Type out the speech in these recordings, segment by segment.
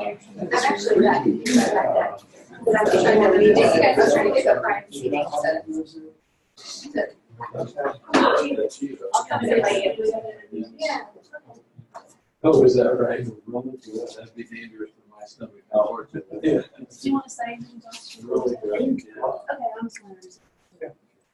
actually that. But I'm trying to read it. You guys are trying to get the privacy. I'll come and invite you. Yeah. Oh, is that right? That'd be dangerous for my stomach. Yeah. Do you want to say anything else? Really good. Okay, I'm sorry.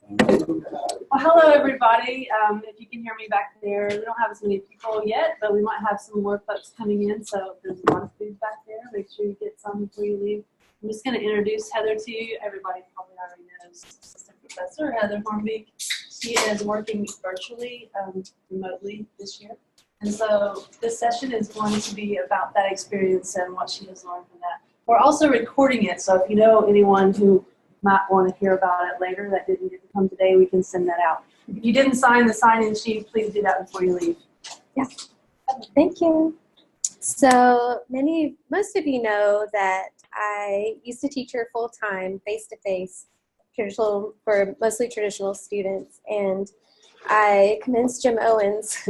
Well, hello everybody. If you can hear me back there, we don't have as many people yet, but we might have some more folks coming in. So there's a lot of food back there. Make sure you get some before you leave. I'm just going to introduce Heather to you. Everybody probably already knows Assistant Professor Heather Hornbeek. She is working virtually, remotely this year. And so this session is going to be about that experience and what she has learned from that. We're also recording it, so if you know anyone who might want to hear about it later that didn't get to come today, we can send that out. If you didn't sign the sign-in sheet, please do that before you leave. Yeah, thank you. So most of you know that I used to teach her full-time, face-to-face, for mostly traditional students, and I convinced Jim Owens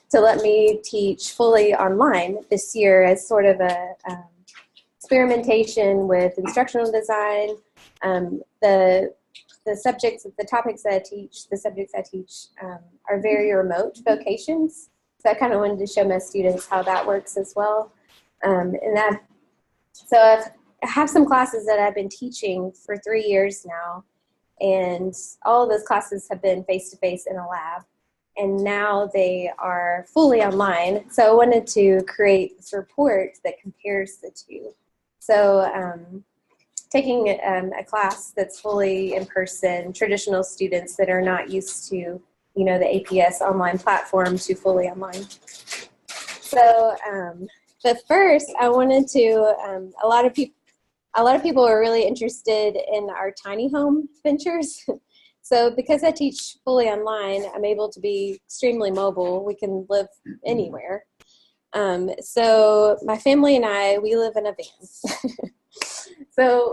to let me teach fully online this year as sort of a experimentation with instructional design. The topics that I teach, the subjects I teach are very remote vocations. So I kind of wanted to show my students how that works as well. So I have some classes that I've been teaching for 3 years now, and all of those classes have been face-to-face in a lab. And now they are fully online. So I wanted to create this report that compares the two. So taking a class that's fully in person, traditional students that are not used to, the APS online platform to fully online. So, but first I wanted to, a lot of people are really interested in our tiny home ventures. So because I teach fully online, I'm able to be extremely mobile. We can live anywhere. So my family and we live in a van.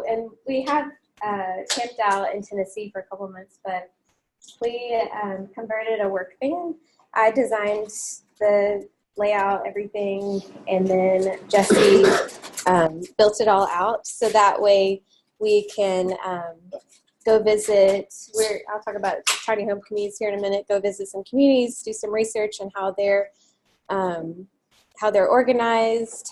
And we have camped out in Tennessee for a couple months, but we converted a work van. I designed the layout, everything, and then Jesse built it all out. So that way we can go visit. I'll talk about tiny home communities here in a minute. Go visit some communities, do some research on how they're organized,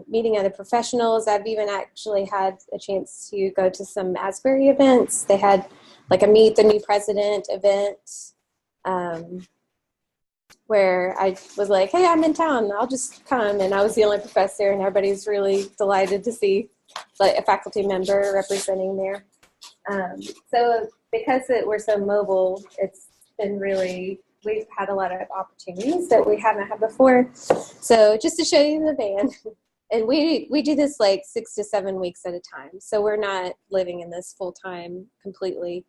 meeting other professionals. I've even actually had a chance to go to some Asbury events. They had like a Meet the New President event where I was like, hey, I'm in town, I'll just come. And I was the only professor, and everybody's really delighted to see like a faculty member representing there. So because we're so mobile, it's been we've had a lot of opportunities that we haven't had before. So just to show you the van, and we do this like 6 to 7 weeks at a time. So we're not living in this full time completely.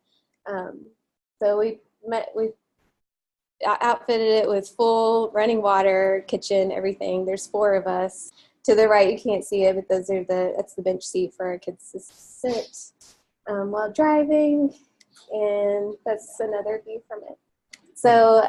So we outfitted it with full running water, kitchen, everything. There's 4 of us. To the right, you can't see it, but that's the bench seat for our kids to sit while driving, and that's another view from it. So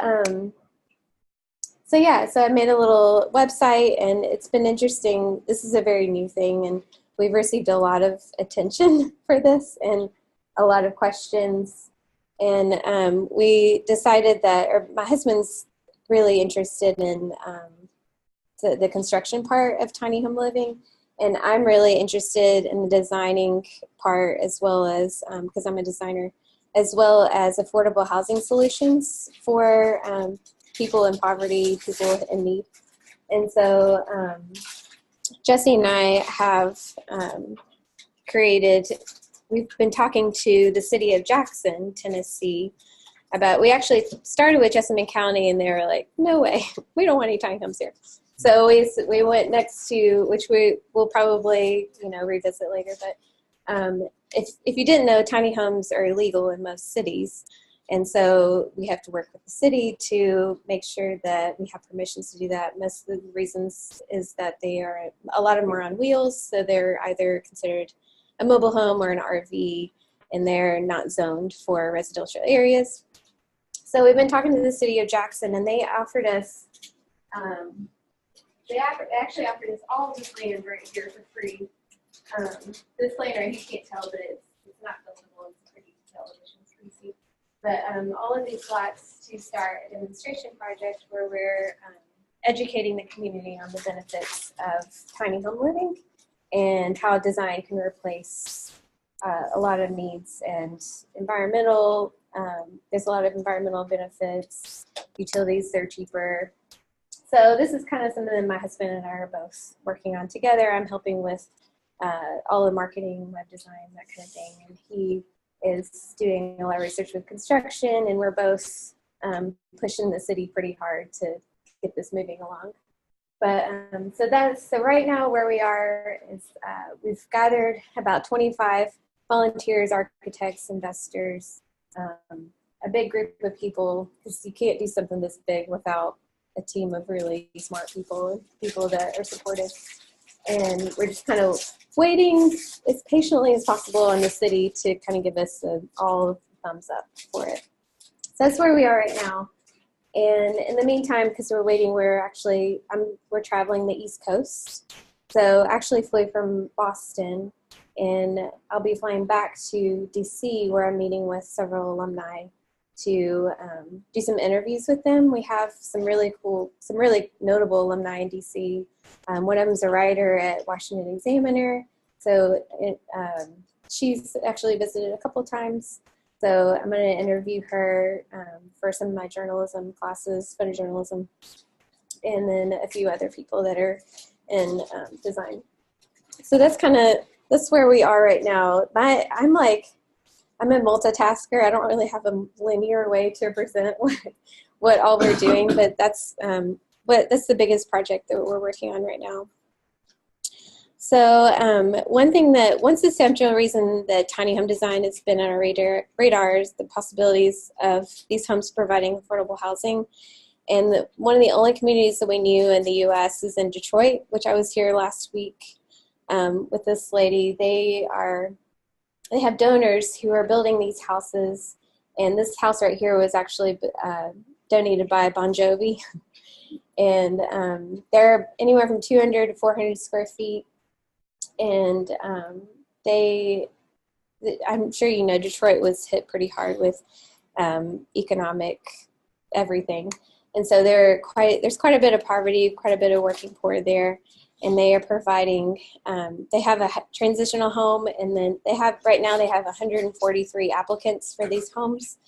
I made a little website, and it's been interesting. This is a very new thing, and we've received a lot of attention for this and a lot of questions. And we decided my husband's really interested in the construction part of tiny home living, and I'm really interested in the designing part as well as, because I'm a designer, as well as affordable housing solutions for people in poverty, people in need. And so Jesse and I have we've been talking to the city of Jackson, Tennessee, we actually started with Jessamine County, and they were like, no way, we don't want any tiny homes here. So we went next to, which we will probably revisit later, but if you didn't know, tiny homes are illegal in most cities. And so we have to work with the city to make sure that we have permissions to do that. Most of the reasons is that a lot of them are on wheels, so they're either considered a mobile home or an RV, and they're not zoned for residential areas. So we've been talking to the city of Jackson, and they offered us they actually offered us all this land right here for free. This land right, you can't tell, but it's not buildable. It's pretty elevation, it's pretty steep. But all of these lots to start a demonstration project where we're educating the community on the benefits of tiny home living and how design can replace a lot of needs and environmental. There's a lot of environmental benefits. Utilities, they're cheaper. So this is kind of something that my husband and I are both working on together. I'm helping with all the marketing, web design, that kind of thing. And he is doing a lot of research with construction, and we're both pushing the city pretty hard to get this moving along. But so right now where we are is we've gathered about 25 volunteers, architects, investors, a big group of people, because you can't do something this big without a team of really smart people, people that are supportive. And we're just kind of waiting as patiently as possible on the city to kind of give us all thumbs up for it. So that's where we are right now. And in the meantime, because we're waiting, we're traveling the East Coast. So actually flew from Boston, and I'll be flying back to DC, where I'm meeting with several alumni to do some interviews with them. We have some really notable alumni in DC. One of them is a writer at Washington Examiner. So she's actually visited a couple times. So I'm going to interview her for some of my journalism classes, photojournalism, and then a few other people that are in design. So that's where we are right now. I'm a multitasker. I don't really have a linear way to present what all we're doing, but that's the biggest project that we're working on right now. So one thing the central reason that tiny home design has been on our radar is the possibilities of these homes providing affordable housing. And one of the only communities that we knew in the U.S. is in Detroit, which I was here last week with this lady. They have donors who are building these houses, and this house right here was actually donated by Bon Jovi. And they're anywhere from 200 to 400 square feet. And I'm sure you know, Detroit was hit pretty hard with economic everything. And so there's quite a bit of poverty, quite a bit of working poor there. And they are providing, they have a transitional home, and then right now they have 143 applicants for these homes.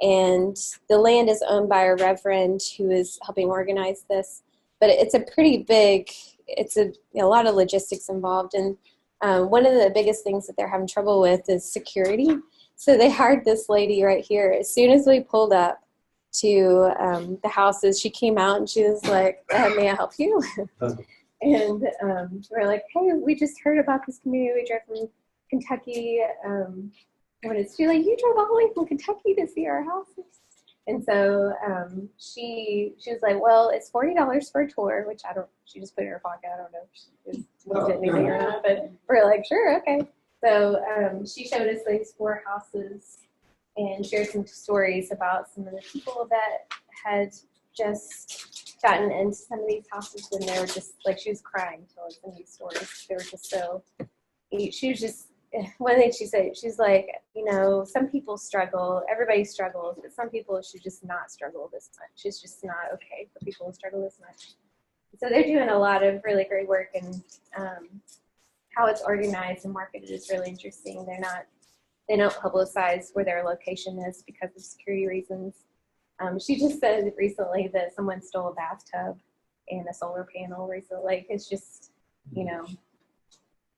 And the land is owned by a reverend who is helping organize this. But it's a pretty big, a lot of logistics involved. And one of the biggest things that they're having trouble with is security. So they hired this lady right here. As soon as we pulled up to the houses, she came out and she was like, may I help you? And we're like, hey, we just heard about this community. We drove from Kentucky. She's like, you drove all the way from Kentucky to see our houses? And so she was like, well, it's $40 for a tour, which she just put in her pocket. I don't know if she looked at anything or not, but we're like, sure, okay. So she showed us these 4 houses and shared some stories about some of the people that had just gotten into some of these houses, and they were just like, she was crying telling some of these stories. They were just so, she was just, one thing she said, she's like, some people struggle, everybody struggles, but some people should just not struggle this much. It's just not okay for people to struggle this much. So they're doing a lot of really great work, and how it's organized and marketed is really interesting. They don't publicize where their location is because of security reasons. She just said recently that someone stole a bathtub and a solar panel recently. Like, it's just,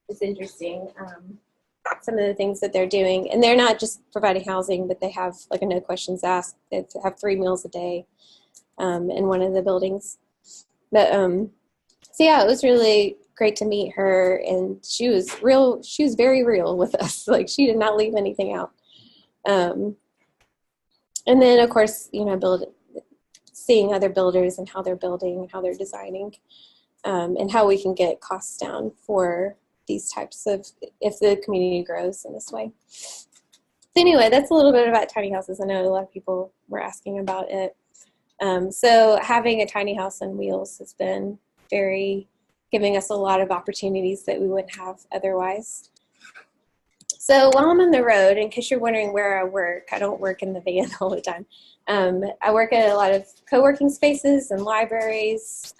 it's interesting. Some of the things that they're doing, and they're not just providing housing, but they have like a no questions asked. They have 3 meals a day in one of the buildings. But so yeah, it was really great to meet her, and she was very real with us. Like, she did not leave anything out. And then of course, seeing other builders and how they're building, how they're designing, and how we can get costs down for these types of, if the community grows in this way. So anyway, that's a little bit about tiny houses. I know a lot of people were asking about it. So having a tiny house on wheels has been giving us a lot of opportunities that we wouldn't have otherwise. So while I'm on the road, in case you're wondering where I work, I don't work in the van all the time. I work at a lot of co-working spaces and libraries.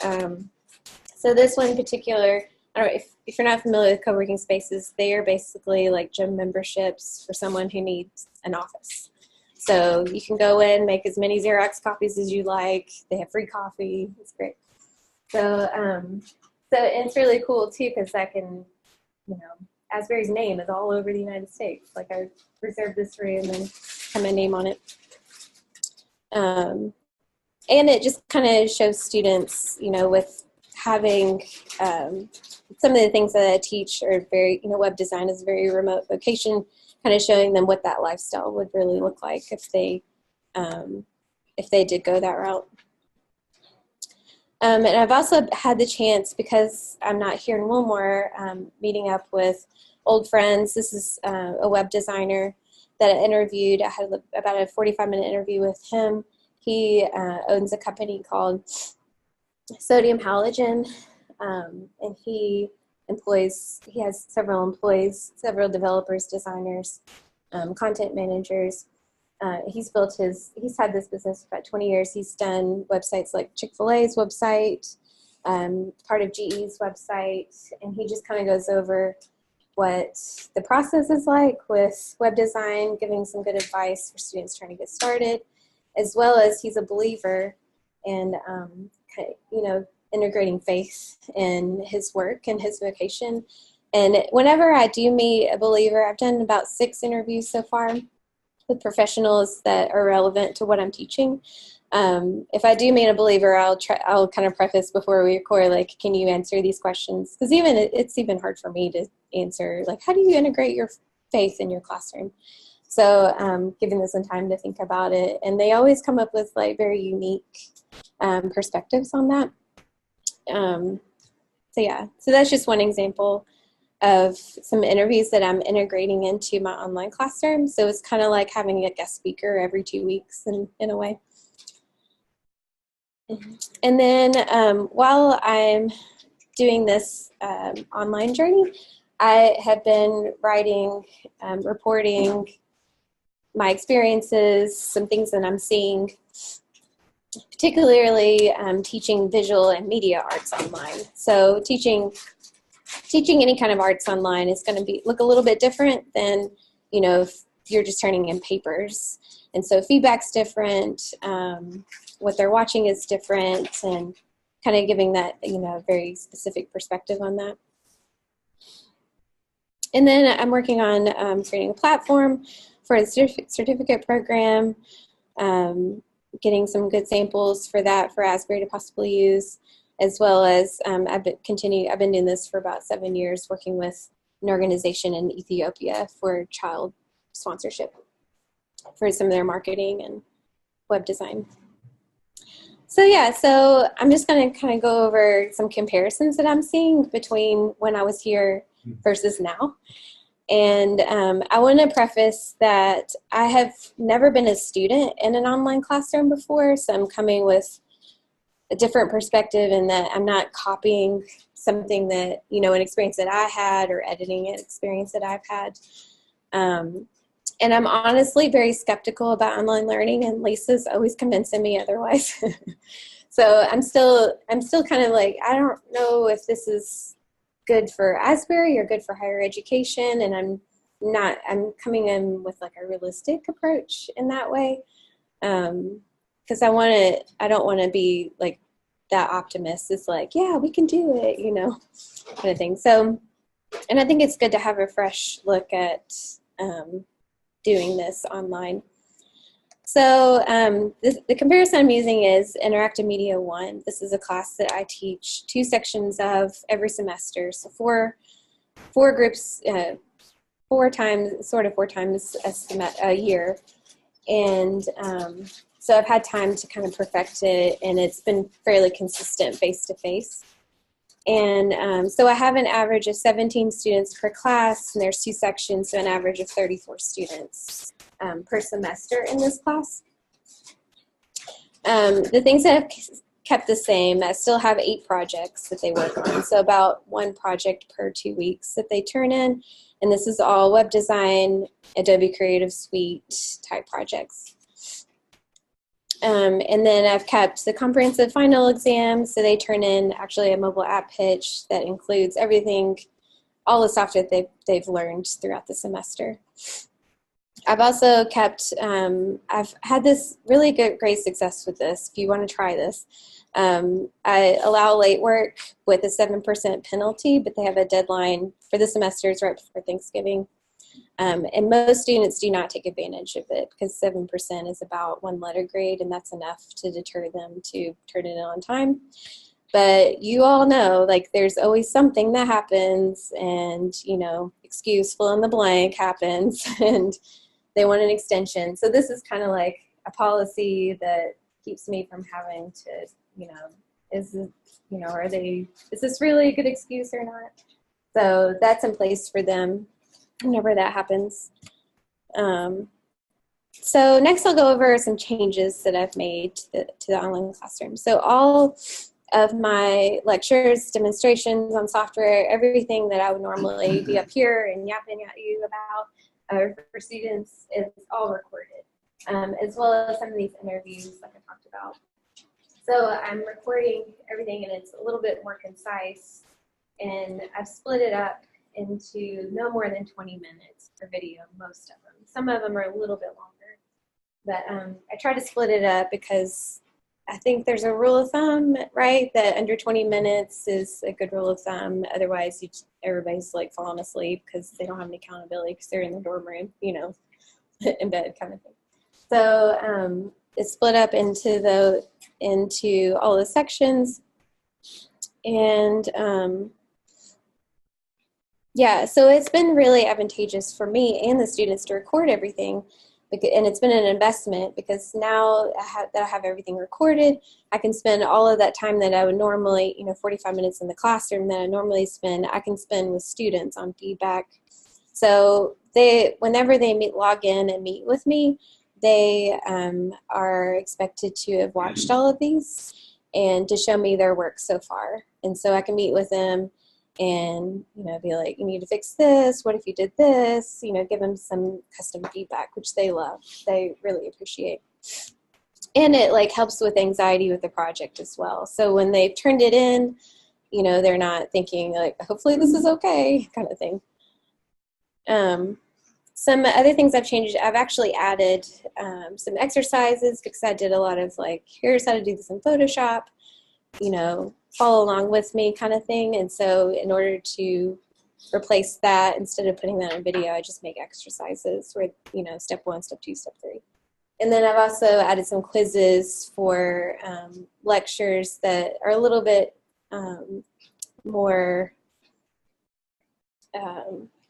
So this one in particular, I don't know if you're not familiar with co-working spaces, they are basically like gym memberships for someone who needs an office. So you can go in, make as many Xerox copies as you like. They have free coffee. It's great. So it's really cool too, because I can, Asbury's name is all over the United States. Like I reserved this room and have my name on it. And it just kind of shows students, with having some of the things that I teach are very, web design is a very remote vocation, kind of showing them what that lifestyle would really look like if they did go that route. And I've also had the chance, because I'm not here in Wilmore, meeting up with old friends. This is a web designer that I interviewed. I had about a 45-minute interview with him. He owns a company called Sodium Halogen, and he has several employees, several developers, designers, content managers. He's had this business for about 20 years. He's done websites like Chick-fil-A's website, part of GE's website, and he just kind of goes over what the process is like with web design, giving some good advice for students trying to get started, as well as he's a believer and, integrating faith in his work and his vocation. And whenever I do meet a believer, I've done about 6 interviews so far with professionals that are relevant to what I'm teaching. If I do meet a believer, I'll kind of preface before we record, like, can you answer these questions? Because it's even hard for me to answer, like, how do you integrate your faith in your classroom? So giving them some time to think about it. And they always come up with like very unique perspectives on that. So that's just one example of some interviews that I'm integrating into my online classroom. So it's kind of like having a guest speaker every 2 weeks in a way. And then while I'm doing this online journey, I have been writing, reporting my experiences, some things that I'm seeing, particularly teaching visual and media arts online. So teaching any kind of arts online is going to look a little bit different than, if you're just turning in papers. And so feedback's different, what they're watching is different, and kind of giving that, very specific perspective on that. And then I'm working on creating a platform for a certificate program, getting some good samples for that for Asbury to possibly use, as well as I've been doing this for about 7 years, working with an organization in Ethiopia for child sponsorship for some of their marketing and web design. So I'm just going to kind of go over some comparisons that I'm seeing between when I was here versus now. And I want to preface that I have never been a student in an online classroom before, so I'm coming with a different perspective in that I'm not copying something that, an experience that I had, or editing an experience that I've had. And I'm honestly very skeptical about online learning, and Lisa's always convincing me otherwise. So I'm still kind of like, I don't know if this is good for Asbury or good for higher education, and I'm coming in with like a realistic approach in that way, because I don't want to be like that optimist. It's like, yeah, we can do it, kind of thing. So, and I think it's good to have a fresh look at doing this online. So the comparison I'm using is Interactive Media 1. This is a class that I teach 2 sections of every semester. So four groups, 4 times a year. And so I've had time to kind of perfect it, and it's been fairly consistent face-to-face. And so I have an average of 17 students per class, and there's 2 sections, so an average of 34 students per semester in this class. The things that have kept the same. I still have 8 projects that they work on, so about 1 project per 2 weeks that they turn in. And this is all web design, Adobe Creative Suite type projects. And then I've kept the comprehensive final exam, so they turn in actually a mobile app pitch that includes everything, all the software they've learned throughout the semester. I've also kept, I've had this really great success with this, if you want to try this. I allow late work with a 7% penalty, but they have a deadline for the semesters right before Thanksgiving. And most students do not take advantage of it because 7% is about 1 letter grade, and that's enough to deter them to turn it in on time. But you all know, like, there's always something that happens, and, you know, excuse fill in the blank happens, and they want an extension. So this is kind of like a policy that keeps me from having to, you know, is this really a good excuse or not? So that's in place for them whenever that happens. So next I'll go over some changes that I've made to the online classroom. So all of my lectures, demonstrations on software, everything that I would normally be up here and yapping at you about for students is all recorded, as well as some of these interviews like I talked about. So I'm recording everything, and it's a little bit more concise, and I've split it up into no more than 20 minutes per video, most of them. Some of them are a little bit longer, but I try to split it up because I think there's a rule of thumb, right, that under 20 minutes is a good rule of thumb. Otherwise, everybody's like falling asleep because they don't have any accountability because they're in the dorm room, you know, in bed kind of thing. So it's split up into all the sections, and yeah, so it's been really advantageous for me and the students to record everything. And it's been an investment because now that I have everything recorded, I can spend all of that time that I would normally, 45 minutes in the classroom that I normally spend, I can spend with students on feedback. So whenever they log in and meet with me, they are expected to have watched all of these and to show me their work so far. And so I can meet with them and, be like, you need to fix this. What if you did this? Give them some custom feedback, which they love. They really appreciate. And it helps with anxiety with the project as well. So when they've turned it in, they're not thinking hopefully this is okay kind of thing. Some other things I've changed, I've actually added some exercises because I did a lot of here's how to do this in Photoshop, follow along with me kind of thing. And so in order to replace that, instead of putting that in video, I just make exercises where, step 1, step 2, step 3. And then I've also added some quizzes for lectures that are a little bit more,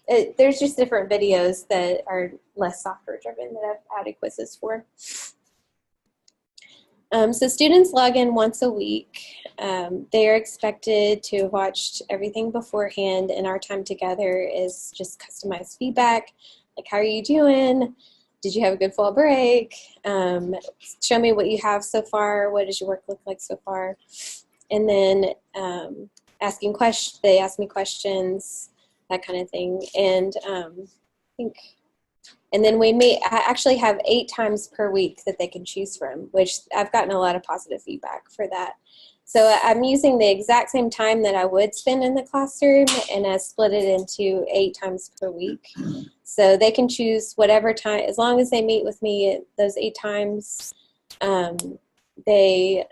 there's just different videos that are less software driven that I've added quizzes for. So students log in once a week. They are expected to have watched everything beforehand, and our time together is just customized feedback, like how are you doing? Did you have a good fall break? Show me what you have so far. What does your work look like so far? And then asking questions. They ask me questions, that kind of thing. And and then I actually have 8 times per week that they can choose from, which I've gotten a lot of positive feedback for that. So I'm using the exact same time that I would spend in the classroom, and I split it into 8 times per week. So they can choose whatever time, as long as they meet with me those 8 times, they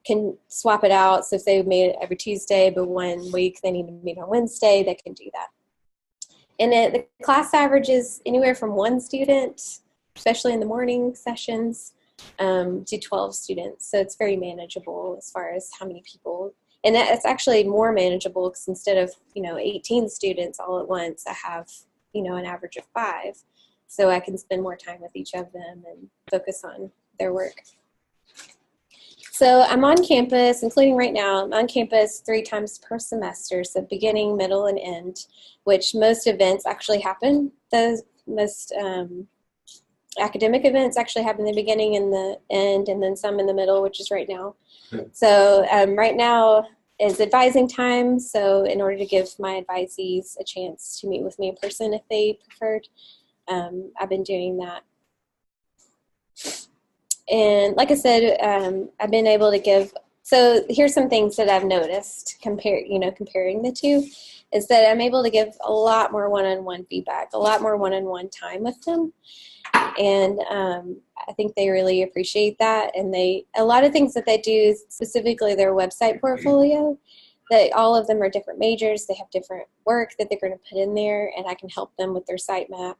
can swap it out. So if they meet every Tuesday, but 1 week they need to meet on Wednesday, they can do that. And the class average is anywhere from 1 student, especially in the morning sessions, to 12 students. So it's very manageable as far as how many people. And it's actually more manageable because instead of, 18 students all at once, I have, an average of 5. So I can spend more time with each of them and focus on their work. So I'm on campus, including right now, I'm on campus 3 times per semester, so beginning, middle, and end, which most events actually happen. The most academic events actually happen in the beginning and the end, and then some in the middle, which is right now. So right now is advising time. So in order to give my advisees a chance to meet with me in person if they preferred, I've been doing that. And like I said, I've been able to give. So here's some things that I've noticed comparing the two, is that I'm able to give a lot more one-on-one feedback, a lot more one-on-one time with them. And I think they really appreciate that. And a lot of things that they do, specifically their website portfolio, that all of them are different majors. They have different work that they're going to put in there, and I can help them with their site map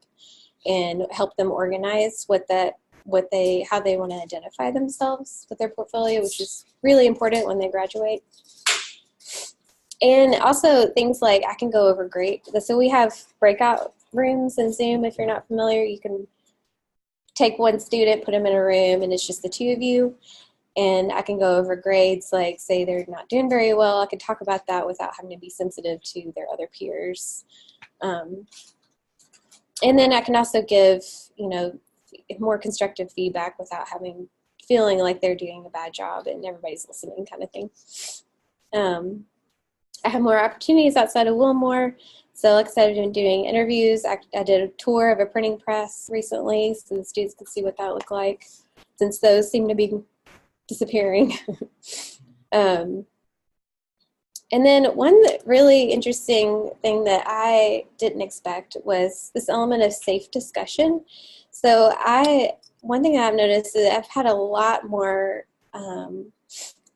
and help them organize how they want to identify themselves with their portfolio, which is really important when they graduate. And also things like I can go over grade. So we have breakout rooms in Zoom. If you're not familiar, you can take one student, put them in a room, and it's just the two of you. And I can go over grades, like say they're not doing very well. I can talk about that without having to be sensitive to their other peers. And then I can also give, more constructive feedback without feeling like they're doing a bad job and everybody's listening, kind of thing. I have more opportunities outside of Wilmore. So like I said, I've been doing interviews. I did a tour of a printing press recently so the students could see what that looked like, since those seem to be disappearing. And then one really interesting thing that I didn't expect was this element of safe discussion. So one thing I've noticed is that I've had a lot more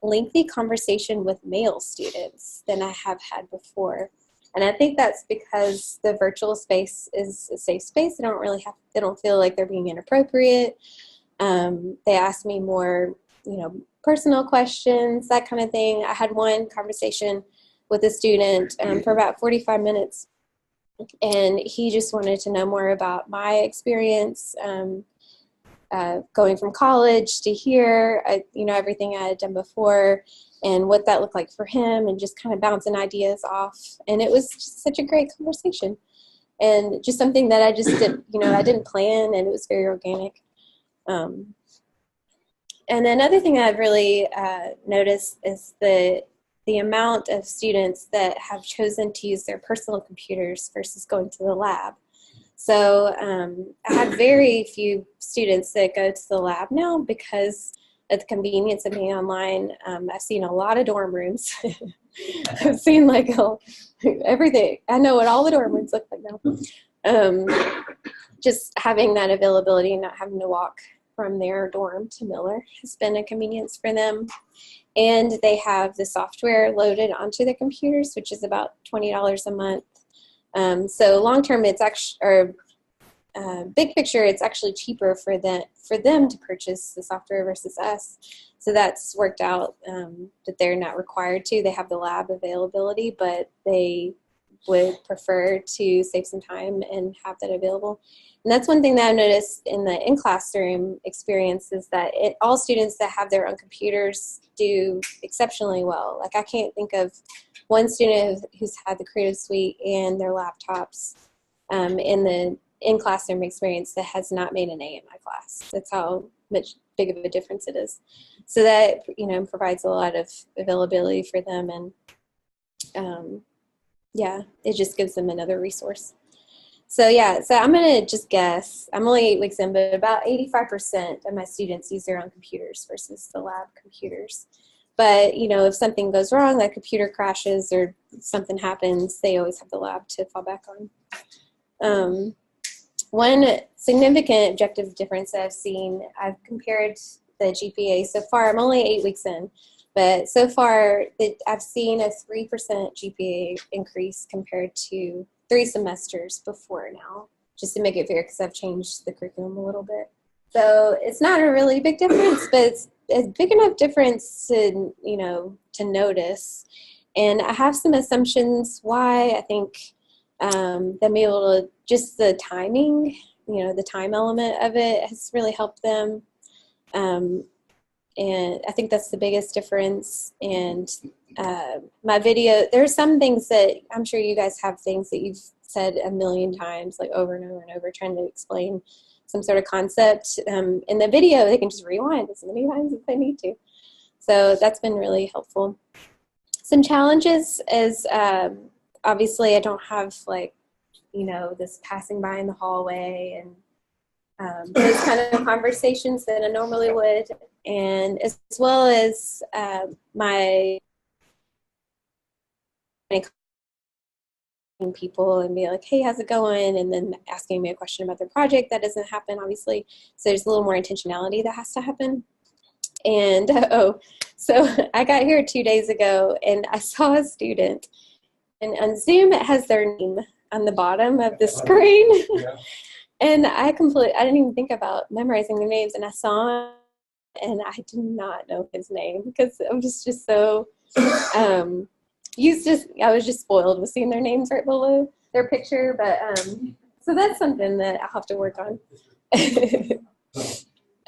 lengthy conversation with male students than I have had before. And I think that's because the virtual space is a safe space. They don't feel like they're being inappropriate. They ask me more, personal questions, that kind of thing. I had one conversation with a student for about 45 minutes, and he just wanted to know more about my experience going from college to here, everything I had done before and what that looked like for him, and just kind of bouncing ideas off. And it was just such a great conversation, and just something that I just didn't, I didn't plan, and it was very organic. And another thing I've really noticed is the amount of students that have chosen to use their personal computers versus going to the lab. So I have very few students that go to the lab now because of the convenience of being online. I've seen a lot of dorm rooms. I've seen everything. I know what all the dorm rooms look like now. Just having that availability and not having to walk from their dorm to Miller has been a convenience for them. And they have the software loaded onto their computers, which is about $20 a month. So long term, it's actually, or big picture, it's actually cheaper for them to purchase the software versus us. So that's worked out that they're not required to. They have the lab availability, but they would prefer to save some time and have that available. And that's one thing that I've noticed in the in-classroom experience is that all students that have their own computers do exceptionally well. Like I can't think of one student who's had the Creative Suite and their laptops in the in-classroom experience that has not made an A in my class. That's how much big of a difference it is. So that, provides a lot of availability for them, and it just gives them another resource. So I'm going to just guess, I'm only 8 weeks in, but about 85% of my students use their own computers versus the lab computers. But, if something goes wrong, like computer crashes or something happens, they always have the lab to fall back on. One significant objective difference that I've seen, I've compared the GPA so far. I'm only 8 weeks in, but so far I've seen a 3% GPA increase compared to 3 semesters before now, just to make it fair, because I've changed the curriculum a little bit. So it's not a really big difference, but it's a big enough difference to, to notice. And I have some assumptions why. I think them being able to, just the timing, the time element of it has really helped them. And I think that's the biggest difference. And my video, there's some things that I'm sure you guys have things that you've said a million times, like over and over and over, trying to explain some sort of concept. In the video, they can just rewind as many times as they need to. So that's been really helpful. Some challenges is obviously I don't have like, this passing by in the hallway and those kind of conversations that I normally would, and as well as my people and be like, hey, how's it going? And then asking me a question about their project. That doesn't happen, obviously. So there's a little more intentionality that has to happen. And so I got here 2 days ago and I saw a student, and on Zoom it has their name on the bottom of the screen. Yeah. And I didn't even think about memorizing their names, and I saw him and I did not know his name because I'm just so I was just spoiled with seeing their names right below their picture. But so that's something that I'll have to work on.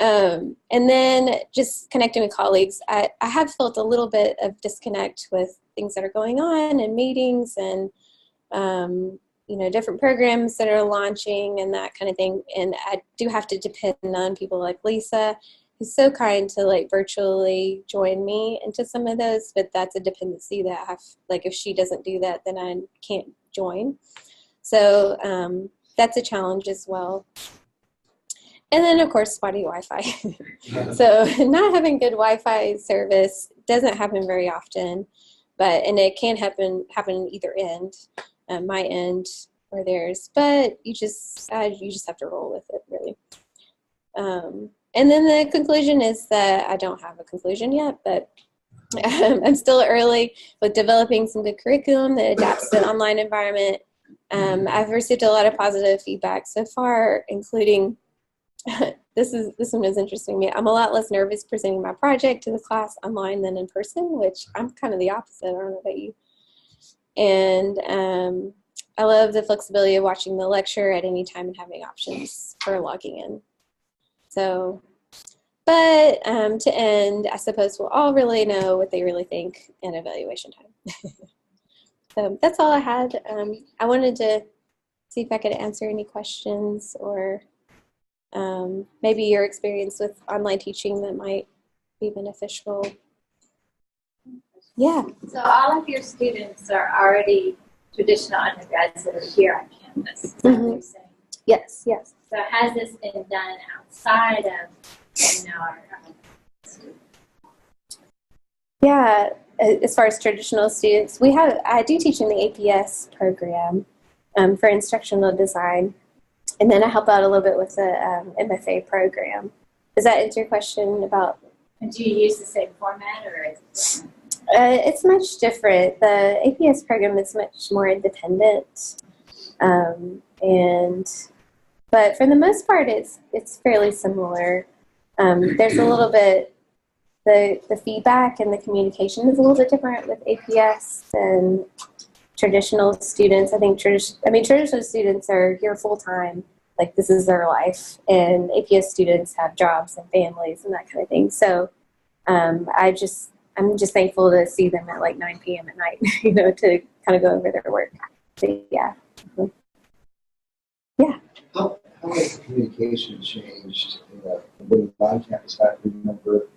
And then just connecting with colleagues. I have felt a little bit of disconnect with things that are going on and meetings and different programs that are launching and that kind of thing. And I do have to depend on people like Lisa, who's so kind to like virtually join me into some of those, but that's a dependency that I have, like if she doesn't do that, then I can't join. So that's a challenge as well. And then of course, spotty Wi-Fi. So not having good Wi-Fi service doesn't happen very often, and it can happen either end, my end or theirs, but you just have to roll with it, really. And then the conclusion is that I don't have a conclusion yet, but I'm still early with developing some good curriculum that adapts to the online environment. I've received a lot of positive feedback so far, including this one was interesting to me. I'm a lot less nervous presenting my project to the class online than in person, which I'm kind of the opposite. I don't know about you. And I love the flexibility of watching the lecture at any time and having options for logging in. So, but to end, I suppose we'll all really know what they really think in evaluation time. So that's all I had. I wanted to see if I could answer any questions or maybe your experience with online teaching that might be beneficial. Yeah. So all of your students are already traditional undergrads that are here on campus. Is that what you're saying? Yes, yes. So has this been done outside of, our students? Yeah, as far as traditional students, I do teach in the APS program for instructional design, and then I help out a little bit with the MFA program. Does that answer your question about? And do you use the same format, or is it different? It's much different. The APS program is much more independent, but for the most part, it's fairly similar. There's a little bit, the feedback and the communication is a little bit different with APS than traditional students. I think traditional students are here full time, like this is their life, and APS students have jobs and families and that kind of thing. So I'm just thankful to see them at like 9 p.m. at night, to kind of go over their work. So, yeah. Yeah. How has communication changed when on-campus faculty member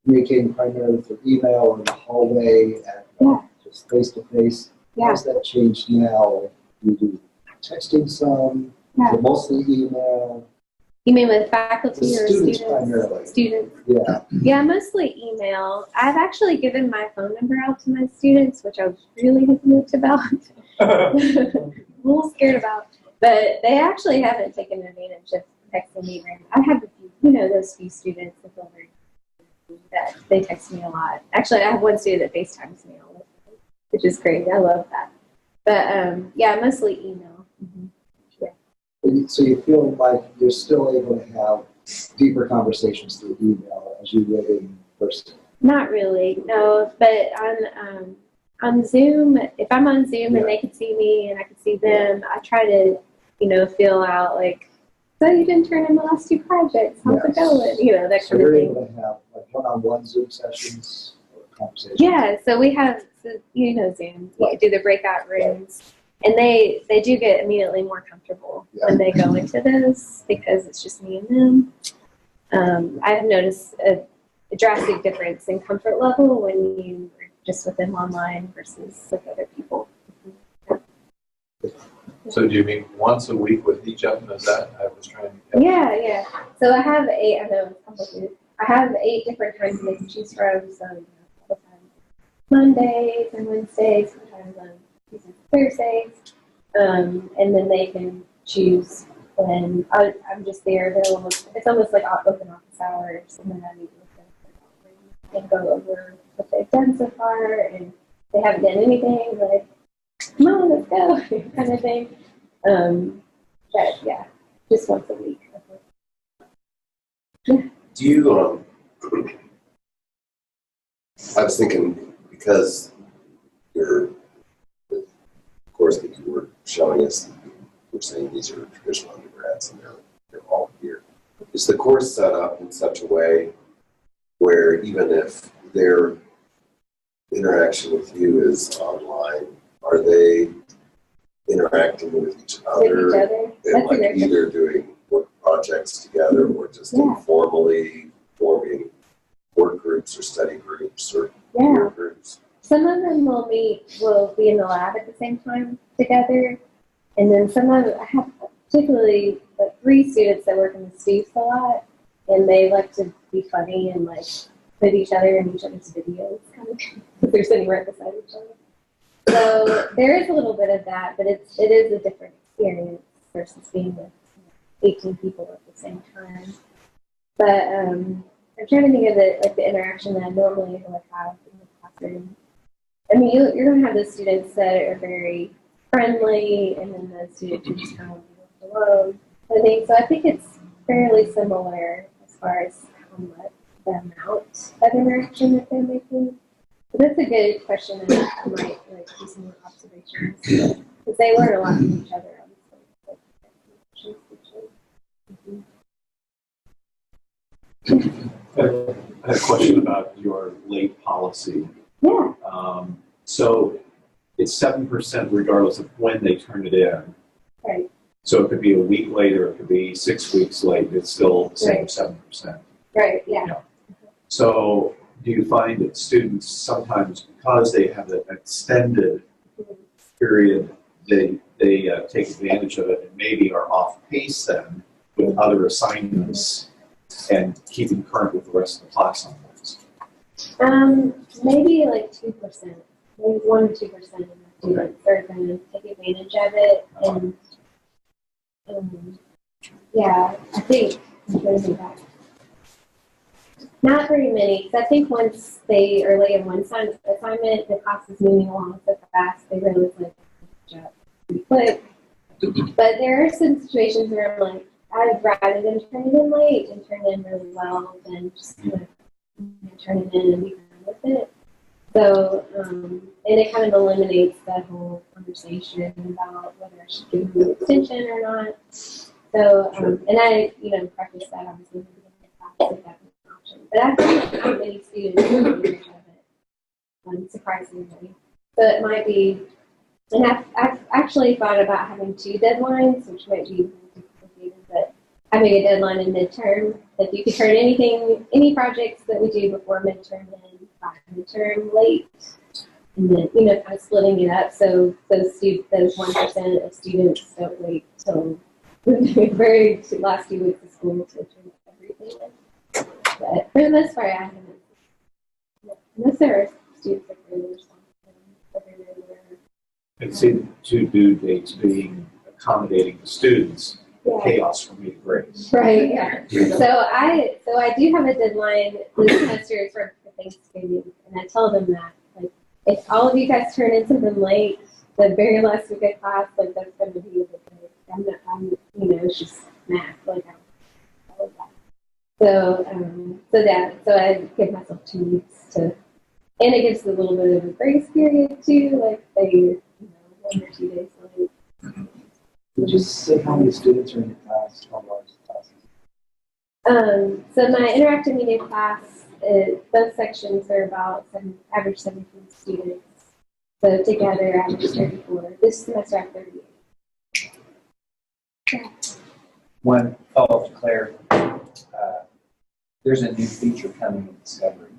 communicating primarily through email or in the hallway and just face-to-face? Yeah. How has that changed now? Do you do texting some? Yeah. Is it mostly email? You mean with faculty or students? Primarily. Students. Yeah. Yeah, mostly email. I've actually given my phone number out to my students, which I was really hesitant about. A little scared about. But they actually haven't taken advantage of texting me. I have a few, those few students that they text me a lot. Actually, I have one student that FaceTimes me all the time, which is great. I love that. But mostly email. Mm-hmm. So you feel like you're still able to have deeper conversations through email as you would in person? Not really, no. But on Zoom, if I'm on Zoom and they can see me and I can see them, I try to, feel out like, so you didn't turn in the last 2 projects. How's it going? That So kind of you're thing. able to have like one-on-one Zoom sessions or conversations? Yeah, so we have, Zoom. You do the breakout rooms. And they do get immediately more comfortable when they go into those because it's just me and them. I have noticed a drastic difference in comfort level when you are just with them online versus with other people. So do you meet once a week with each of them? Is that, I was trying to. Yeah. So I have I know it's complicated. I have 8 different times they can choose from. So sometimes Mondays and Wednesdays, sometimes on Tuesdays and Thursdays. And then they can choose when I'm just there. It's almost like open office hours, and then I meet with them and go over what they've done so far, and if they haven't done anything, like, come on, let's go, kind of thing. But yeah, just once a week. Do you, I was thinking, because the course that you were showing us, we're saying these are traditional undergrads and they're all here. Is the course set up in such a way where even if their interaction with you is online, are they interacting with each other? With each other? And That's like a great either doing work projects together or just informally forming work groups or study groups or peer groups? Some of them will be in the lab at the same time together. And then some of I have particularly like 3 students that work in the Steves a lot, and they like to be funny and like put each other in each other's videos, kind of, because they're sitting right beside each other. So there is a little bit of that, but it is a different experience versus being with 18 people at the same time. But I'm trying to think of it like the interaction that I normally would have in the classroom. I mean, you're going to have those students that are very friendly, and then the students who just kind of left alone. So I think it's fairly similar as far as how much the amount of interaction that they're making. But that's a good question, and I might like do some more observations because they learn a lot from each other. I had a question about your late policy. Yeah. So it's 7% regardless of when they turn it in. Right. So it could be a week later, it could be 6 weeks late, it's still the same 7%. Right, yeah. So do you find that students sometimes, because they have an extended period, they take advantage of it and maybe are off pace then with other assignments and keeping current with the rest of the class on those? Maybe like 2%, maybe 1 or 2% of the students are going to take advantage of it, and yeah, I think I'm trying to think back. Not very many, because I think once they are late in one assignment, the class is moving along so fast, they realize like pretty quick. But there are some situations where I'm like, I'd rather than turn it in late and turn it in really well than just kind of turn it in and be done with it. So, and it kind of eliminates that whole conversation about whether I should give them an extension or not. So, and I, preface that obviously with the class if that's an option. But I think not many students take advantage of it, surprisingly. So it might be, and I've actually thought about having 2 deadlines, which might be complicated, but having a deadline in midterm, that you could turn any projects that we do before midterm in by midterm late, and then, kind of splitting it up so those 1% of students don't wait till the very last 2 weeks of school to turn everything in. But for the most part, I haven't. Unless there are students that are really responsible. And see, 2 due dates being accommodating the students, chaos for me to grace. Right, yeah. So I do have a deadline this semester for Thanksgiving, and I tell them that, like, if all of you guys turn in something late, the very last week of class, like, that's going to be a bit late. It's just math, like, all of that. So I give myself 2 weeks to, and it gives a little bit of a grace period too, like, they, 1 or 2 days late. Would you say how many students are in your class? How large is the class? So my interactive media class, both sections are about average 17 students. So together, average 34. This semester, I have 38. One follow-up to Claire. there's a new feature coming in Discovery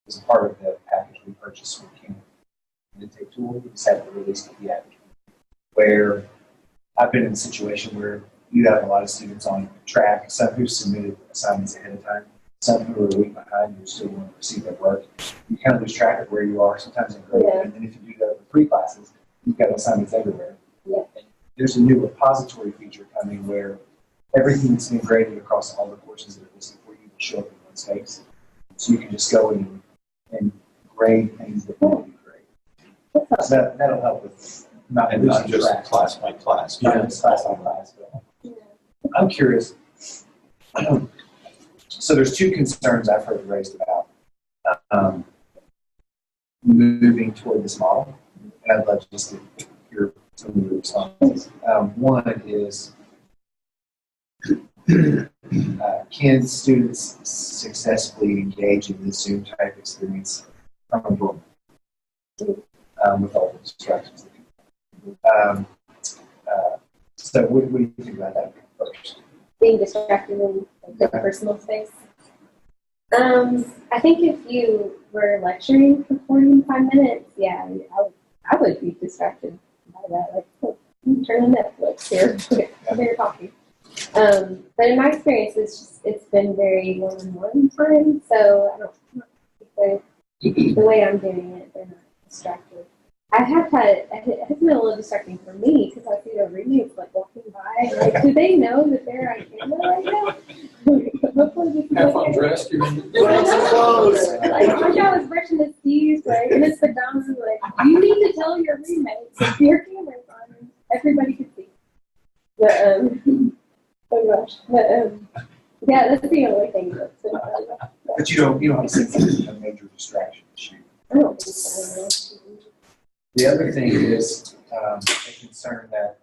as part of the package we purchased from King. The Intake tool, we just haven't released it yet. Where I've been in a situation where you have a lot of students on track, some who submitted assignments ahead of time, some who are a week behind who still want to receive their work. You kind of lose track of where you are sometimes in grade. Yeah. And then if you do that with 3 classes, you've got assignments everywhere. Yeah. And there's a new repository feature coming where everything that's been graded across all the courses that are listed for you will show up in one space. So you can just go in and grade things that need to be graded. So that'll help with not And not losing just track. class by class. Not just class by class. But I'm curious. So there's 2 concerns I've heard raised about moving toward this model, and I'd love just to hear some of your responses. One is, can students successfully engage in this Zoom type experience from a dorm with all the distractions? So what do you think about that first? Being distracted in the personal space. I think if you were lecturing for 45 minutes, yeah, I would be distracted by that. Like, oh, turn on Netflix here, have your coffee. But in my experience, it's been very one-on-one time, so I don't think the way I'm doing it, they're not distracted. It has been a little distracting for me because I see the roommates like walking by. Like, do they know that they're on camera right now? Hopefully this is Half okay. undressed, you mean? Like, my job is brushing his teeth, right? And it's the dumb, like, you need to tell your roommates if your camera's on and everybody can see. But, oh gosh. But, yeah, that's the only thing that's been But you don't have a sense of a major distraction issue. I don't think so. The other thing is a concern that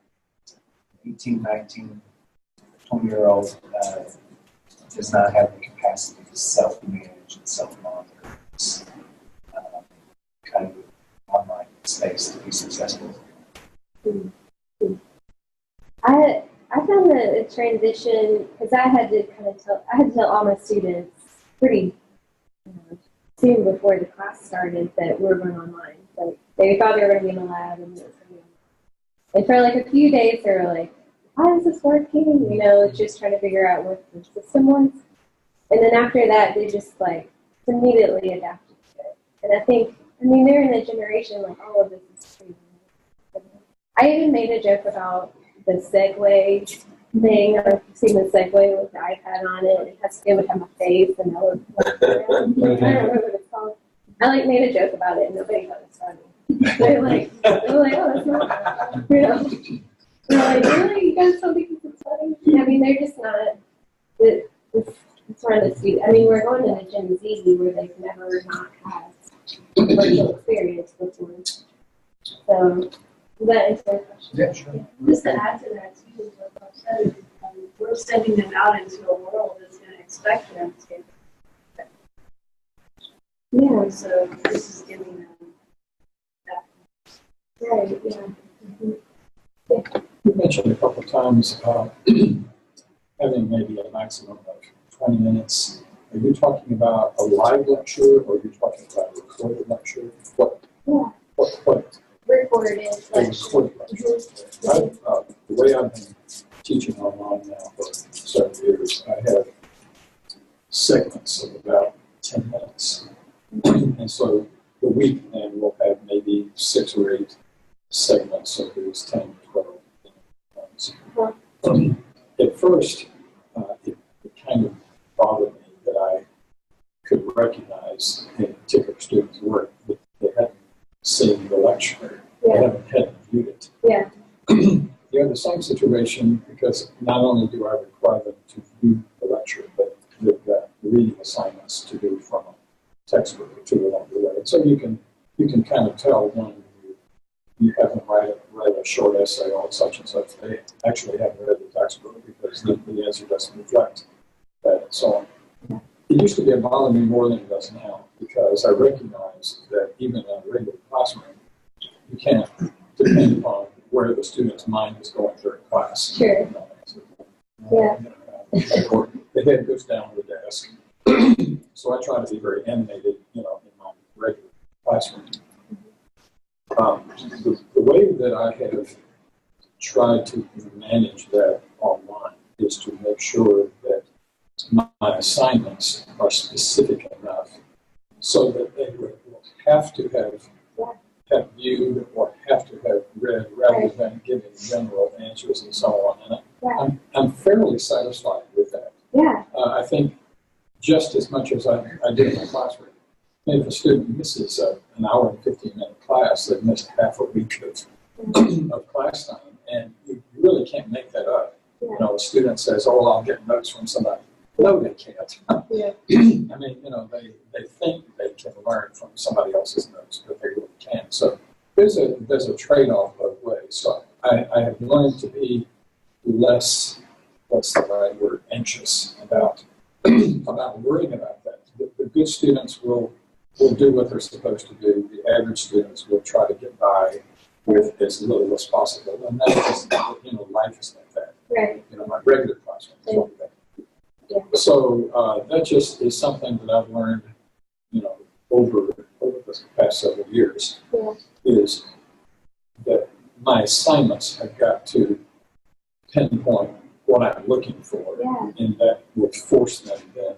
18, 19, 20-year-old does not have the capacity to self-manage and self-monitor this kind of online space to be successful. I found the transition because I had to tell all my students pretty soon before the class started that we're going online. Like, they thought they were going to be in the lab and it was going to be online. And for like a few days, they were like, how is this working? You know, just trying to figure out what the system was. And then after that, they just like immediately adapted to it. And I mean, they're in a generation like all of this is crazy. I even made a joke about the Segway thing. I've seen the Segway with the iPad on it. It would have my face and I would walk around. I don't know what it's called. I like made a joke about it and nobody thought it was funny. They were like, oh, that's not, you know. They're like, really? You guys don't think this is funny? I mean, they're just not, it's one of the students. I mean, we're going into Gen Z where they've never not had virtual experience before. So, does that answer your question? Yeah, sure. Just to add to that, too, is what Bob said, we're sending them out into a world that's going to expect them to get that. Yeah. So this is giving them that. Right, yeah. Mm-hmm. You mentioned a couple of times having maybe a maximum of 20 minutes. Are you talking about a live lecture or are you talking about a recorded lecture? What Recorded a lecture. recorded lecture? The way I've been teaching online now for several years, I have segments of about 10 minutes. And so the week then we'll have maybe 6 or 8 segments of these 10 to 12 minutes. At first, it kind of bothered me that I could recognize a particular student's work, but they hadn't seen the lecture. They hadn't viewed it. Yeah. You have the same situation because not only do I require them to view the lecture, but they've got reading assignments to do from a textbook or two along the way. And so you can kind of tell when you have them write a short essay on such and such. They actually haven't read the textbook because the answer doesn't reflect that and so on. It used to be bothering me more than it does now because I recognize that even in a regular classroom, you can't depend upon where the student's mind is going during class. Sure. Yeah. Or the head goes down to the desk So I try to be very animated, in my regular classroom. The way that I have tried to manage that online is to make sure that my assignments are specific enough so that they will have to have viewed or have to have read rather than giving general answers and so on. And I'm fairly satisfied with that. Yeah. I think just as much as I did in the classroom. If a student misses an hour and 15-minute class, they've missed half a week of class time, and you really can't make that up. Yeah. A student says, "Oh, I'll get notes from somebody." No, they can't. Yeah. I mean, they think they can learn from somebody else's notes, but they really can't. So there's a trade-off both ways. So I have learned to be less, what's the right word, anxious about worrying about that. The good students will do what they're supposed to do. The average students will try to get by with as little as possible. And that is, life is like that. Right. My regular classroom is like that. Yeah. So that just is something that I've learned, over the past several years, is that my assignments have got to pinpoint what I'm looking for, and that would force them then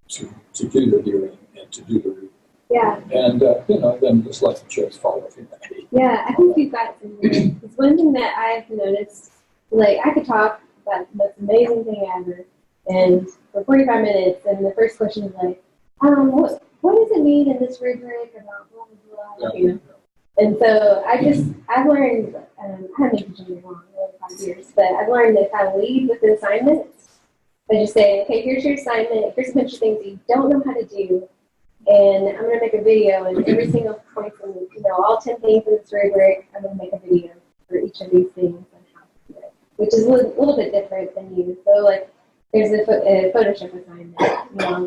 to do the viewing and to do the reading. Yeah. And, then just let the chips fall if you may. Yeah, I think you've got some there. It's one thing that I've noticed, like, I could talk about the most amazing thing ever, and for 45 minutes, and the first question is like, what does it mean in this rubric about blah, blah, blah, And so I've learned, I haven't been teaching very long, really 5 years, but I've learned that if I lead with the assignments, I just say, okay, here's your assignment, here's a bunch of things that you don't know how to do, and I'm going to make a video, and every single point from, all 10 things in this rubric, I'm going to make a video for each of these things and how to do it, which is a little bit different than you. So, like, there's a Photoshop assignment,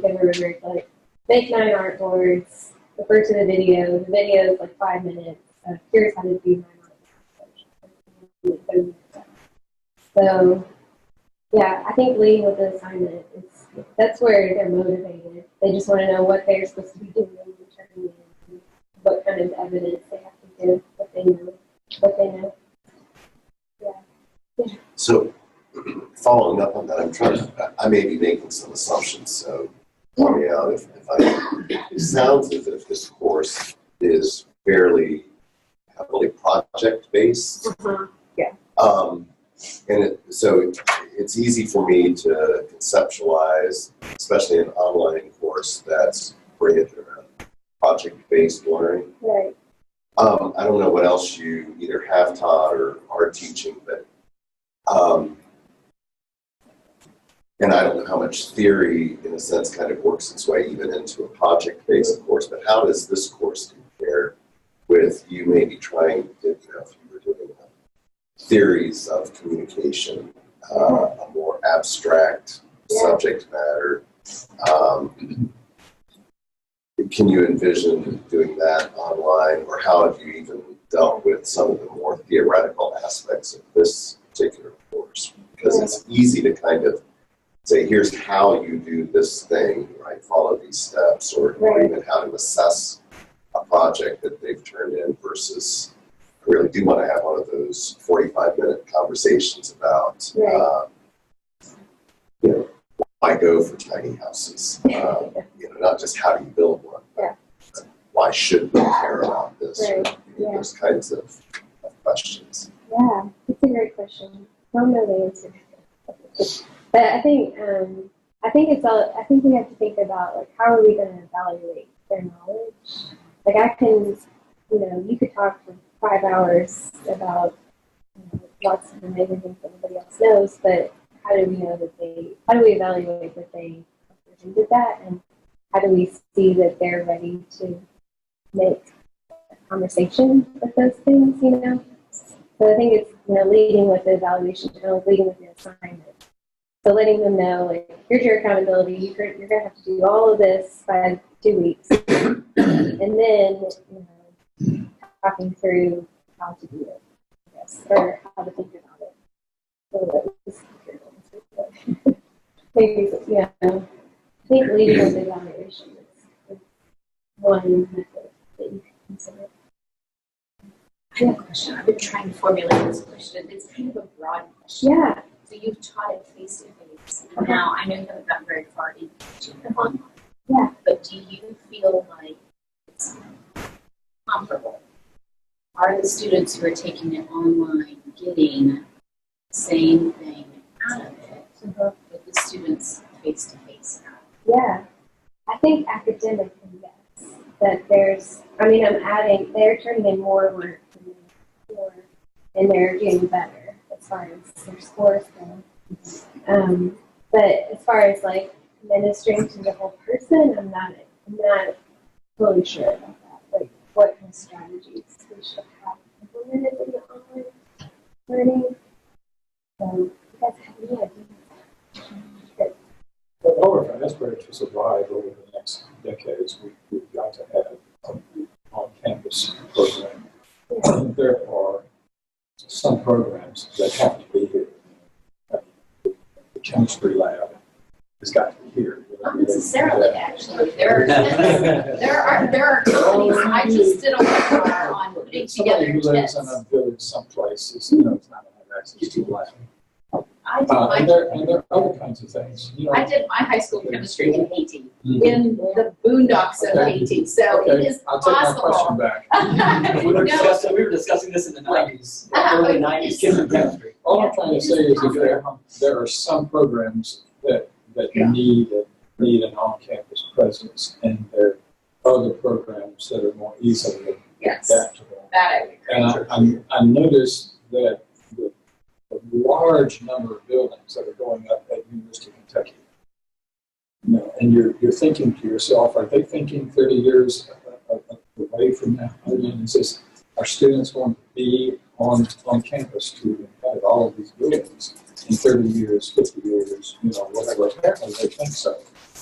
give a rubric, like, make 9 artboards, refer to the video. The video is like 5 minutes. Here's how to do 9 artboards. So, yeah, I think leading with the assignment that's where they're motivated. They just want to know what they're supposed to be doing and turning in, what kind of evidence they have to give, what they know. Yeah. So, following up on that, I may be making some assumptions, so tell me out if it sounds as if this course is fairly heavily project-based. Yeah. And so it's easy for me to conceptualize, especially an online course that's oriented around project-based learning. Right. I don't know what else you either have taught or are teaching, but and I don't know how much theory, in a sense, kind of works its way even into a project-based course, but how does this course compare with you maybe trying to, if you were doing theories of communication, a more abstract subject matter? Can you envision doing that online, or how have you even dealt with some of the more theoretical aspects of this particular course? Because it's easy to kind of say, here's how you do this thing, right? Follow these steps, or even how to assess a project that they've turned in versus, I really do want to have one of those 45-minute conversations about, why go for tiny houses? Not just how do you build one, but why should we care about this? Those kinds of questions. Yeah, it's a great question. I don't know the answer. But I think we have to think about, like, how are we going to evaluate their knowledge? Like, I can, you could talk for 5 hours about lots of amazing things that nobody else knows, but how do we evaluate that they did that, and how do we see that they're ready to make a conversation with those things, So I think it's, leading with the evaluation, leading with the assignment. So letting them know, like, here's your accountability. You're going to have to do all of this by 2 weeks. And then, talking through how to do it, I guess, or how to think about it. So that was maybe, I think leading with evaluation is one method that you can consider. I have a question. I've been trying to formulate this question. It's kind of a broad question. Yeah. So you've taught it face to face. Now I know you haven't gotten very far into teaching it online. Yeah. But do you feel like it's comparable? Are the students who are taking it online getting the same thing out of it that the students face to face have? Yeah. I think academically, yes. That there's, they're turning in more work than they before, and they're getting better as far as their scores go. But as far as like ministering to the whole person, I'm not totally sure about that. Like what kind of strategies we should have implemented in the online learning. So you guys have any ideas? Well, if our aspirations to survive over the next decades, we've got to have an on-campus program. And there are some programs that have to be here. The chemistry lab has got to be here. Not necessarily, actually. There are companies. I just did a webinar on putting Somebody together who lives kits. in a village someplace is, it's not going to have access to a lab. I did And there are other kinds of things. I did my high school chemistry in Haiti, in the boondocks of Okay. Haiti. So Okay, it is I'll take my question possible. back. We were No. discussing this in the 90s, early 90s, kids in chemistry. All I'm trying to say is that there are some programs that need an on-campus presence, and there are other programs that are more easily Yes, adaptable. that I would agree. And I noticed that the large number of buildings that are going up at University of Kentucky, and you're thinking to yourself, are they thinking 30 years away from now? I mean, is this, are students going to be on campus to inhabit all of these buildings in 30 years, 50 years, whatever? Apparently they think so.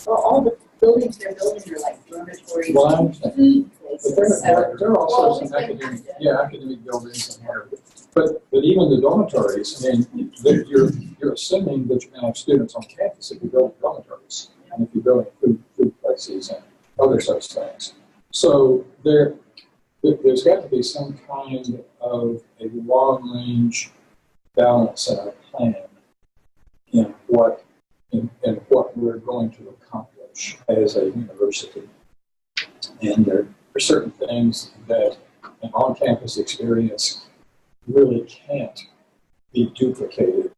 Well, all the buildings they're building are like dormitories, Well, I understand. food But places. there are also Well, some it's been academic, active. academic buildings in here. But even the dormitories, I mean, you're assuming that you're going to have students on campus if you build dormitories, and if you're building food places and other such things. So there's got to be some kind of a long-range balance in our plan in what we're going to accomplish as a university. And there are certain things that an on-campus experience really can't be duplicated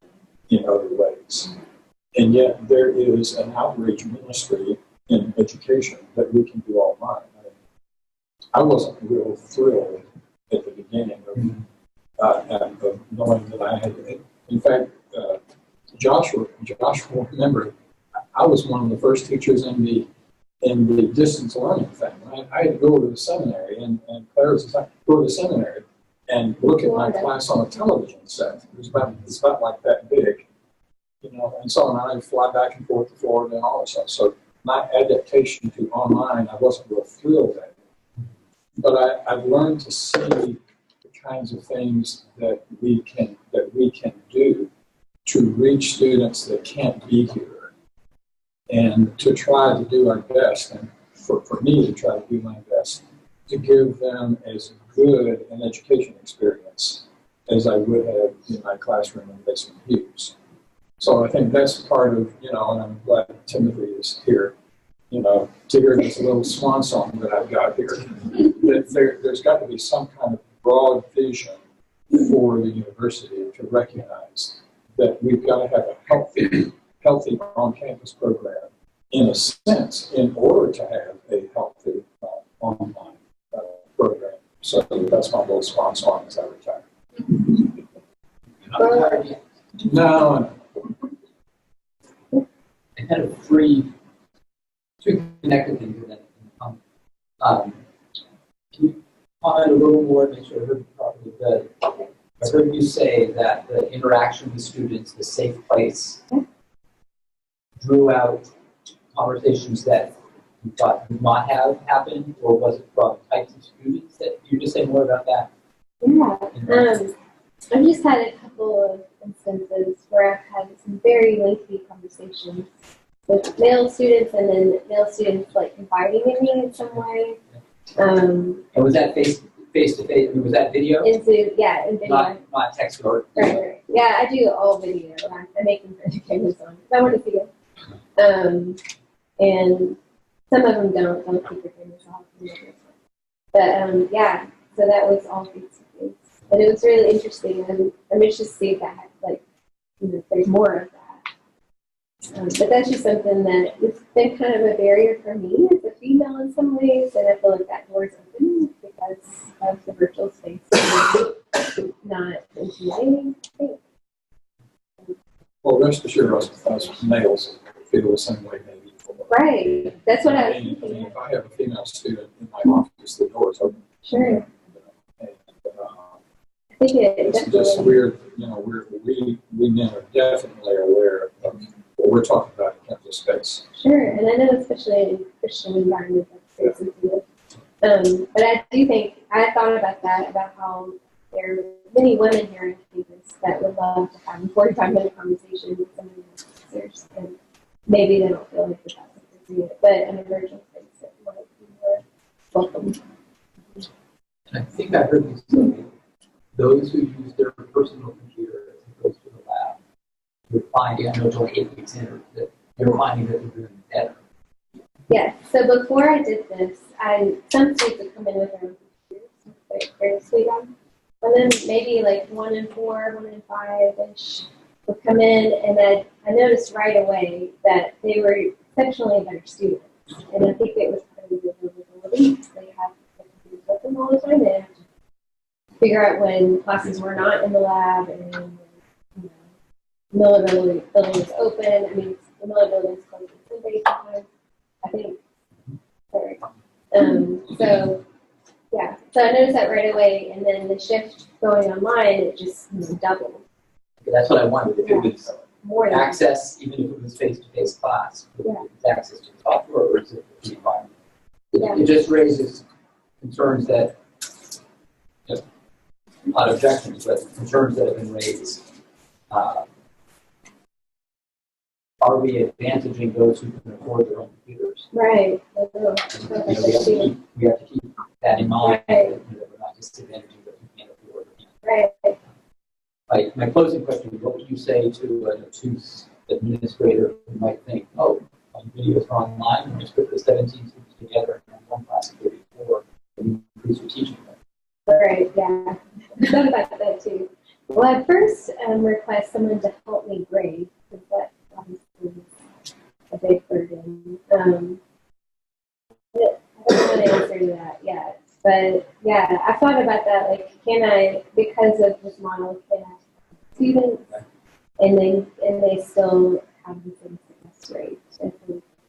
in other ways. And yet there is an outreach ministry in education that we can do online. I wasn't real thrilled at the beginning of knowing that I had it. In fact, Josh will remember, I was one of the first teachers in the distance learning thing. I had to go to the seminary, and Claire was like, go to the seminary and look at my class on a television set. It's about like that big, and so on. I would fly back and forth to Florida and all that stuff. So my adaptation to online, I wasn't real thrilled at it. But I've learned to see the kinds of things that we can do to reach students that can't be here, and to try to do our best, and for me to try to do my best to give them as good an education experience as I would have in my classroom in Basement Hughes. So I think that's part of, and I'm glad Timothy is here, to hear this little swan song that I've got here. That there's got to be some kind of broad vision for the university to recognize that we've got to have a healthy on-campus program, in a sense, in order to have a healthy online program. So that's my little swan song as I retire. Not retired yet. No. I had a two connected things with that. Can you comment a little more, make sure I heard you properly? I heard you say that the interaction with students, the safe place, drew out conversations that you thought would not have happened, or was it from types of students? That you just say more about that? Yeah. I've just had a couple of instances where I've had some very lengthy conversations with male students, and then male students like confiding in me in some way. And was that face to face? Was that video? In Zoom, yeah, in video. Not text or. Right. Yeah, I do all video. I make them put the cameras on because I want to see it. And some of them don't keep their cameras off. But yeah, so that was all face to face, and it was really interesting. I'm interested to see if that like, there's more of that. But that's just something that it's been kind of a barrier for me as a female in some ways, and I feel like that door's open because of the virtual space. Not intimidating, I think. Well, rest assured, us males feel the same way maybe. Right. That's what I was I mean, thinking. if I have a female student in my office, the door is open. Sure. And, I think it it's definitely. just weird, we men are definitely aware of what we're talking about in terms of space. Sure, and I know especially in Christian environments, that's very sensitive. But I do think, I thought about that, about how there are many women here on campus that would love to have a 45-minute conversation with some of the officers, and maybe they don't feel like that's appropriate, but in a virtual space, it might be more welcome. And I think I heard you say those who use their personal computer as opposed to the lab, you're finding, I know it's only 8 weeks in, that you're finding that they're doing better. Yes, so before I did this, some students would come in with their own computers, their suite on, and then maybe like 1 in 4, 1 in 5-ish would come in, and I noticed right away that they were exceptionally better students, and I think it was part of the visibility. They have the computers with them all the time. They have to figure out when classes were not in the lab, and Miller building is open. I mean, the Miller building is closed on Sunday sometimes, I think. Sorry. So yeah, so I noticed that right away, and then the shift going online, it just doubled. That's what I wondered, if it was More than access, even if it was face-to-face class, if it was access to the software, or is it the environment? Yeah. It just raises concerns that, not objections, but concerns that have been raised. Are we advantaging those who can afford their own computers? right. We have to keep that in mind, Right. that we're not disadvantaging those who can't afford. Right. My closing question is, what would you say to an obtuse administrator who might think, oh, my videos are online, and just put the 17 students together and one class of 34, and increase your teaching? Right. Yeah. I thought about that too. Well, I first request someone to help me grade, because that obviously is a big burden. I don't know the answer to that yet. But yeah, I thought about that. Like, can I, because of this model, can I have students and they still have the same success rate as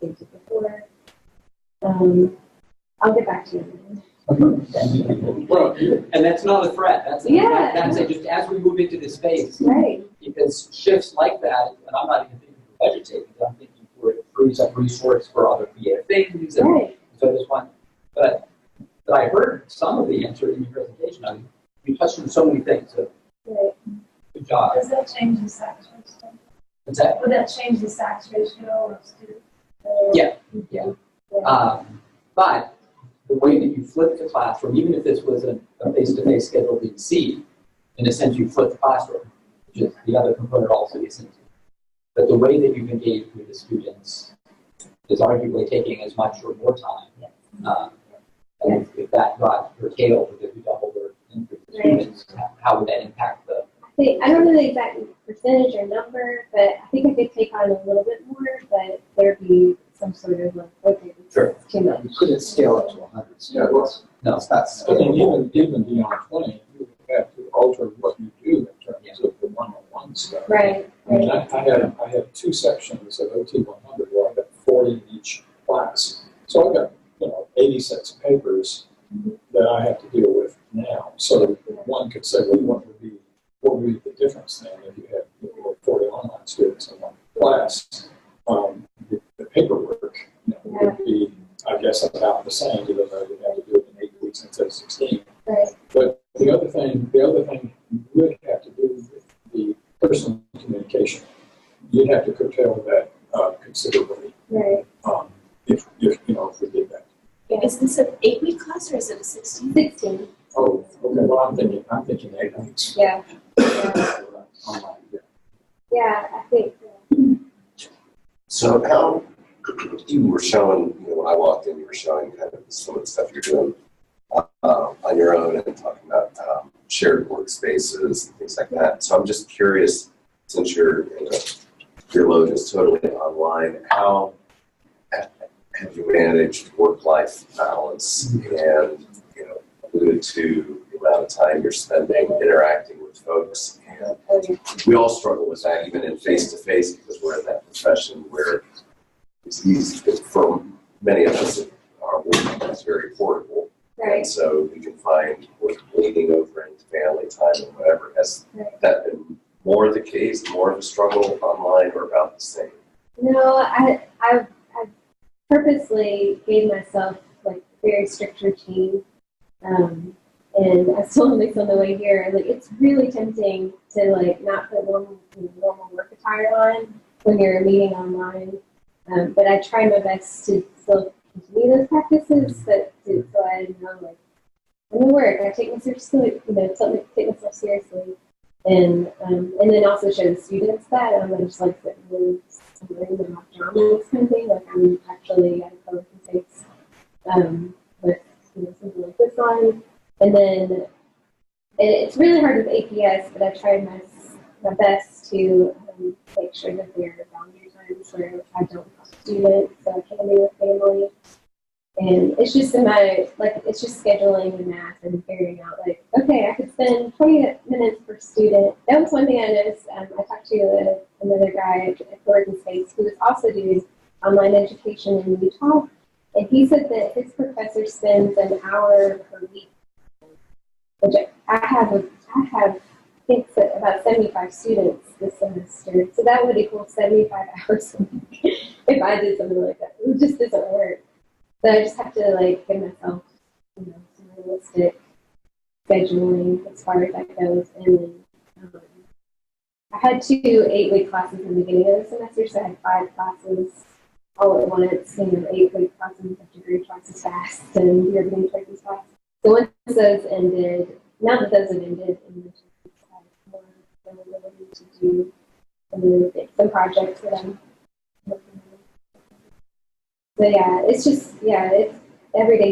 they did before? I'll get back to you. Well, and that's not a threat. That's just as we move into this space, Right. because shifts like that, and I'm not even thinking for budget savings. I'm thinking for it frees up resource for other creative things. And Right. so I just want, but I heard some of the answer in your presentation. I mean, you touched on so many things. So Right. good job. Does that change the SACS ratio? What's that? Would that change the SACS ratio of students? Yeah. Yeah. But the way that you flip the classroom, even if this was a face-to-face scheduled in C, in a sense you flip the classroom, which is the other component also isn't. But the way that you've engaged with the students is arguably taking as much or more time. And if that got curtailed, if you doubled or increased the students, how would that impact the? I don't know the exact percentage or number, but I think I could take on a little bit more, but there'd be some sort of like, okay, Sure. it's too much. You couldn't scale up to 100 students. No. It's not I mean, scalable. even beyond 20, you would have to alter what you do in terms of the one-on-one stuff. Right. I mean, I have 2 sections of OT 100 where I've got 40 in each class. So I've got, 86 papers that I have to deal with now. So one could say, well, what would be the difference then if you had 40 online students in one class? The paperwork would be, I guess, about the same, even though you have to do it in 8 weeks instead of 16. Right. But the other thing you would have to do with the personal communication, you'd have to curtail that considerably. Is this an 8-week class or is it a 16? 16. Oh, okay, well, I'm thinking 8 weeks. Yeah. Online, yeah. Yeah, I think. So how, you were showing, when I walked in, you were showing kind of some of the stuff you're doing on your own and talking about shared workspaces and things like that. So I'm just curious, since your load is totally online, how have you managed work-life balance and, alluded to the amount of time you're spending interacting with folks? And we all struggle with that, even in face-to-face, because we're in that profession where it's easy for many of us, our work is very portable. Right. And so we can find work bleeding over into family time and whatever. Has that been more the case, more of a struggle online, or about the same? No, I purposely gave myself like very strict routine. And I told Mix on the way here, like it's really tempting to like not put normal work attire on when you're meeting online. But I try my best to still continue those practices, but so I know like I'm at work, I take myself seriously, take myself seriously, and then also show the students that I'm not just like sitting in some room and not dramas kind of thing. Like I'm actually at a co-working space with something like this on. And then it's really hard with APS, but I tried my best to make sure that there are boundary times where I don't talk to students, so I can be with family. And it's just it's just scheduling and math and figuring out like, okay, I could spend 20 minutes per student. That was one thing I noticed. I talked to another guy at Oregon State who was also doing online education in Utah. And he said that his professor spends an hour per week, which I have I think about 75 students this semester. So that would equal 75 hours a week if I did something like that. It just doesn't work. So I just have to like give myself, some realistic scheduling as far as that goes. And then I had 2 8-week classes in the beginning of the semester, so I had 5 classes all at once, 8-week classes, you have to grade twice as fast, and you're getting twice as fast. So once those ended, now that those have ended, and I have more availability to do some projects that I'm working on. So yeah, it's just, it's every day